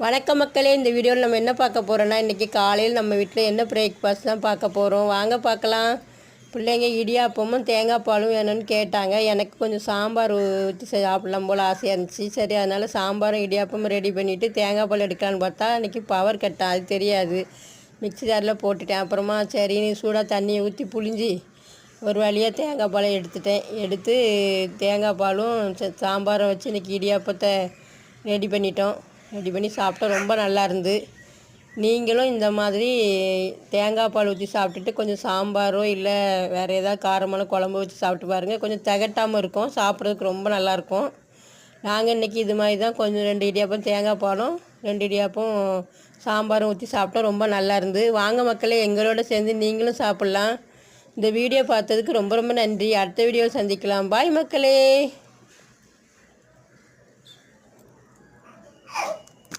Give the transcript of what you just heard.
வணக்கம் மக்களே, இந்த வீடியோவில் நம்ம என்ன பார்க்க போகிறோன்னா, இன்றைக்கி காலையில் நம்ம வீட்டில் என்ன பிரேக்ஃபாஸ்ட் தான் பார்க்க போகிறோம். வாங்க பார்க்கலாம். பிள்ளைங்க இடியாப்பமும் தேங்காய் பாலும் வேணும்னு கேட்டாங்க. எனக்கு கொஞ்சம் சாம்பார் ஊற்றி சாப்பிடலாம் போல் ஆசையாக இருந்துச்சு. சரி, அதனால் சாம்பாரும் இடியாப்பமும் ரெடி பண்ணிவிட்டு தேங்காய் பால் எடுக்கலான்னு பார்த்தா இன்றைக்கி பவர் கட்டா, அது தெரியாது. மிக்ஸி ஜாரில் போட்டுட்டேன். அப்புறமா சரின்னு சூடாக தண்ணியை ஊற்றி புழிஞ்சி ஒரு வழியாக தேங்காய் பாலை எடுத்து தேங்காய் பாலும் சாம்பாரை வச்சு இன்றைக்கி இடியாப்பத்தை ரெடி பண்ணி சாப்பிட்டோம். ரொம்ப நல்லா இருந்து. நீங்களும் இந்த மாதிரி தேங்காய் பால் ஊற்றி சாப்பிட்டுட்டு கொஞ்சம் சாம்பாரோ இல்லை வேறு ஏதாவது காரமான குழம்பு வச்சு சாப்பிட்டு பாருங்கள். கொஞ்சம் திகட்டாமல் இருக்கும், சாப்பிட்றதுக்கு ரொம்ப நல்லாயிருக்கும். நாங்கள் இன்றைக்கி இது மாதிரி தான் கொஞ்சம் 2 இடியாப்பம் தேங்காய் பாலும் 2 இடியாப்பம் சாம்பாரும் ஊற்றி சாப்பிட்டோம். ரொம்ப நல்லா இருந்து. வாங்க மக்களே, எங்களோட சேர்ந்து நீங்களும் சாப்பிட்லாம். இந்த வீடியோ பார்த்ததுக்கு ரொம்ப ரொம்ப நன்றி. அடுத்த வீடியோவில் சந்திக்கலாம். பாய் மக்களே.